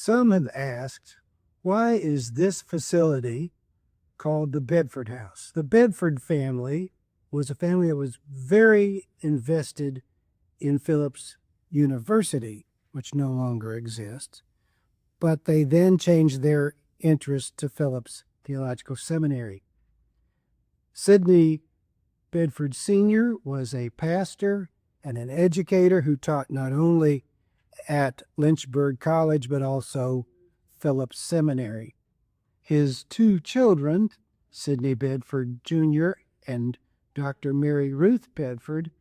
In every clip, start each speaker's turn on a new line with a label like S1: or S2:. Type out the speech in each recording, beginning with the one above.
S1: Some have asked, why is this facility called the Bedford House? The Bedford family was a family that was very invested in Phillips University, which no longer exists, but they then changed their interest to Phillips Theological Seminary. Sidney Bedford Sr. was a pastor and an educator who taught not only at Lynchburg College, but also Phillips Seminary. His two children, Sidney Bedford Jr. and Dr. Mary Ruth Bedford,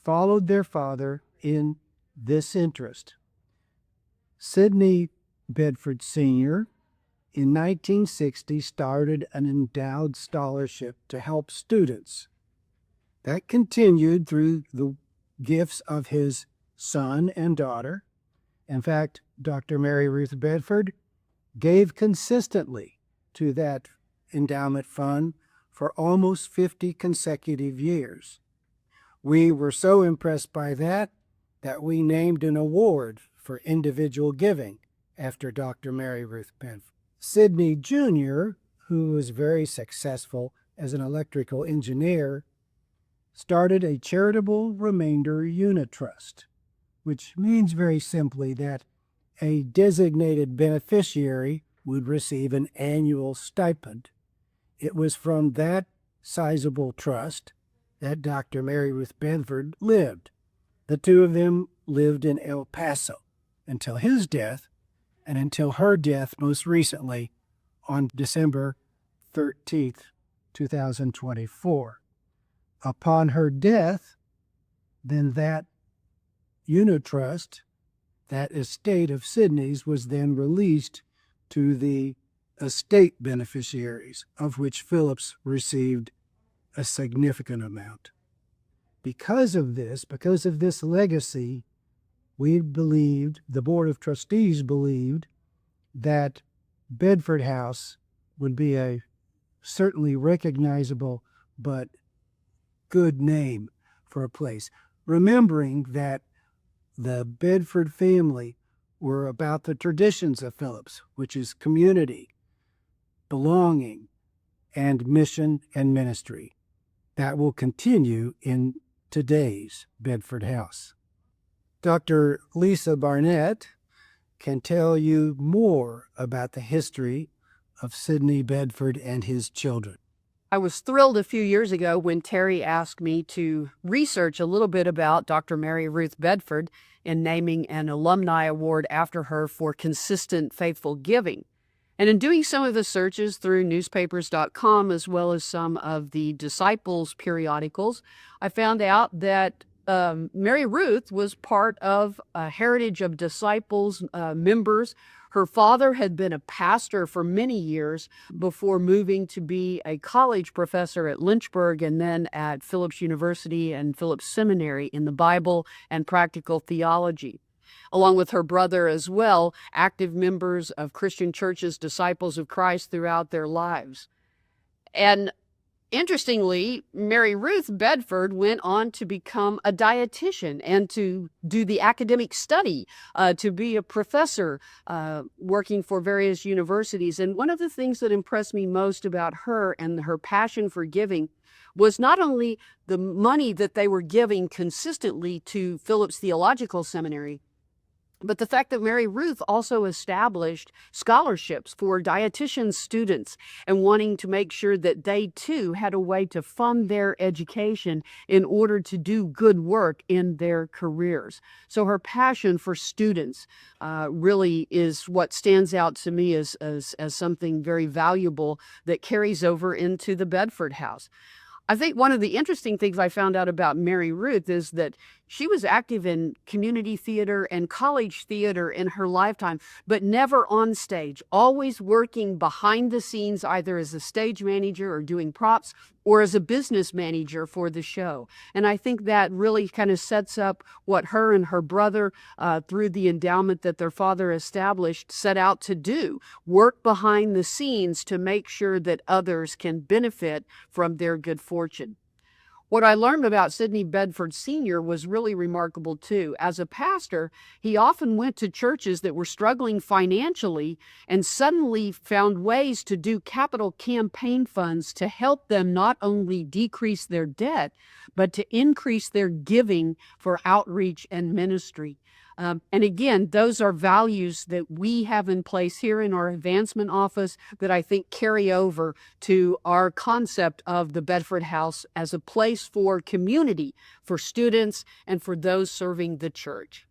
S1: followed their father in this interest. Sidney Bedford Sr. in 1960 started an endowed scholarship to help students. That continued through the gifts of his son and daughter. In fact, Dr. Mary Ruth Bedford gave consistently to that endowment fund for almost 50 consecutive years. We were so impressed by that we named an award for individual giving after Dr. Mary Ruth Bedford. Sidney Jr., who was very successful as an electrical engineer, started a charitable remainder unit trust, which means very simply that a designated beneficiary would receive an annual stipend. It was from that sizable trust that Dr. Mary Ruth Bedford lived. The two of them lived in El Paso until his death, and until her death most recently on December 13th, 2024. Upon her death, then that unit trust, that estate of Sidney's, was then released to the estate beneficiaries, of which Phillips received a significant amount. Because of this legacy, we believed, the Board of Trustees believed, that Bedford House would be a certainly recognizable but good name for a place. Remembering that the Bedford family were about the traditions of Phillips, which is community, belonging, and mission and ministry. That will continue in today's Bedford House. Dr. Lisa Barnett can tell you more about the history of Sidney Bedford and his children.
S2: I was thrilled a few years ago when Terry asked me to research a little bit about Dr. Mary Ruth Bedford in naming an alumni award after her for consistent, faithful giving. And in doing some of the searches through newspapers.com, as well as some of the Disciples periodicals, I found out that Mary Ruth was part of a heritage of Disciples members. Her father had been a pastor for many years before moving to be a college professor at Lynchburg and then at Phillips University and Phillips Seminary in the Bible and practical theology. Along with her brother as well, active members of Christian churches, Disciples of Christ throughout their lives. And interestingly, Mary Ruth Bedford went on to become a dietitian and to do the academic study, to be a professor working for various universities. And one of the things that impressed me most about her and her passion for giving was not only the money that they were giving consistently to Phillips Theological Seminary, but the fact that Mary Ruth also established scholarships for dietitian students and wanting to make sure that they too had a way to fund their education in order to do good work in their careers. So her passion for students really is what stands out to me as something very valuable that carries over into the Bedford House. I think one of the interesting things I found out about Mary Ruth is that she was active in community theater and college theater in her lifetime, but never on stage, always working behind the scenes, either as a stage manager or doing props or as a business manager for the show. And I think that really kind of sets up what her and her brother, through the endowment that their father established, set out to do: work behind the scenes to make sure that others can benefit from their good fortune. What I learned about Sidney Bedford Sr. was really remarkable too. As a pastor, he often went to churches that were struggling financially and suddenly found ways to do capital campaign funds to help them not only decrease their debt, but to increase their giving for outreach and ministry. And again, those are values that we have in place here in our advancement office that I think carry over to our concept of the Bedford House as a place for community, for students, and for those serving the church.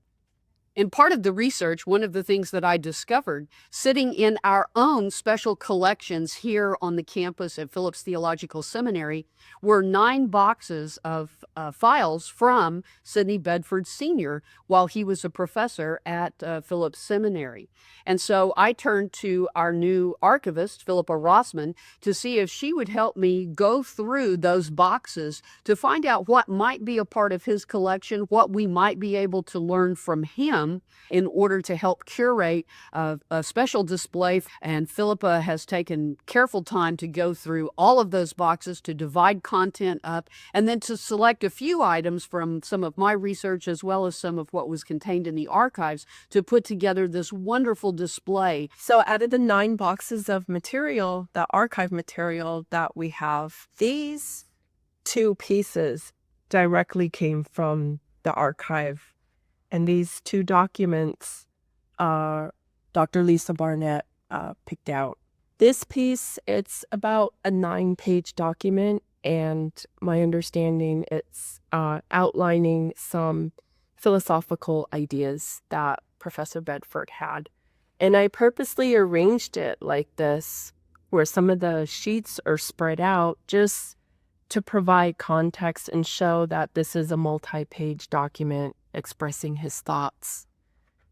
S2: In part of the research, one of the things that I discovered sitting in our own special collections here on the campus at Phillips Theological Seminary were 9 boxes of files from Sidney Bedford Sr. while he was a professor at Phillips Seminary. And so I turned to our new archivist, Philippa Rossman, to see if she would help me go through those boxes to find out what might be a part of his collection, what we might be able to learn from him in order to help curate a special display. And Philippa has taken careful time to go through all of those boxes, to divide content up, and then to select a few items from some of my research as well as some of what was contained in the archives to put together this wonderful display.
S3: So out of the 9 boxes of material, the archive material that we have, these 2 pieces directly came from the archive. And these 2 documents, Dr. Lisa Barnett picked out. This piece, it's about a 9-page document, and my understanding, it's outlining some philosophical ideas that Professor Bedford had. And I purposely arranged it like this, where some of the sheets are spread out just to provide context and show that this is a multi-page document expressing his thoughts.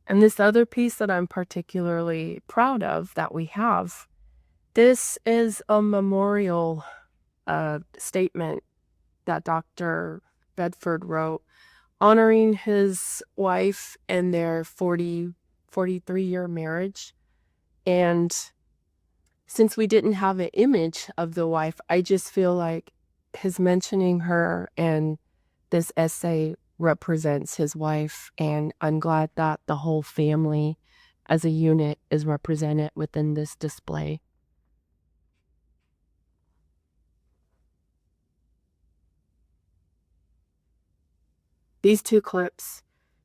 S3: And this other piece that I'm particularly proud of that we have, this is a memorial statement that Dr. Bedford wrote honoring his wife and their 43-year marriage. And since we didn't have an image of the wife, I just feel like his mentioning her and this essay represents his wife, and I'm glad that the whole family as a unit is represented within this display. These 2 clips,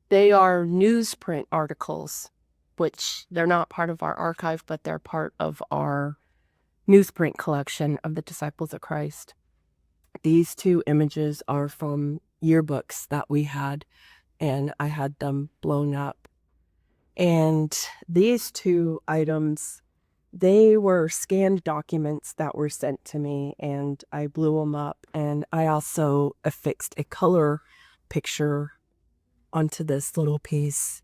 S3: they are newsprint articles, which they're not part of our archive, but they're part of our newsprint collection of the Disciples of Christ. These 2 images are from yearbooks that we had, and I had them blown up. And these 2 items, they were scanned documents that were sent to me, and I blew them up. And I also affixed a color picture onto this little piece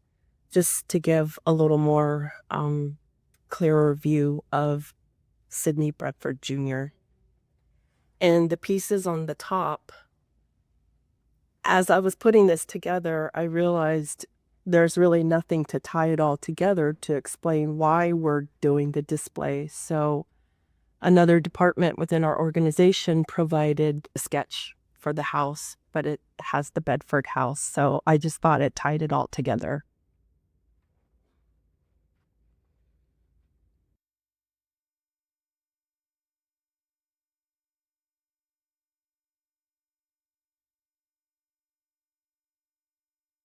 S3: just to give a little more clearer view of Sidney Bedford Jr. And the pieces on the top, as I was putting this together, I realized there's really nothing to tie it all together to explain why we're doing the display. So another department within our organization provided a sketch for the house, but it has the Bedford House. So I just thought it tied it all together.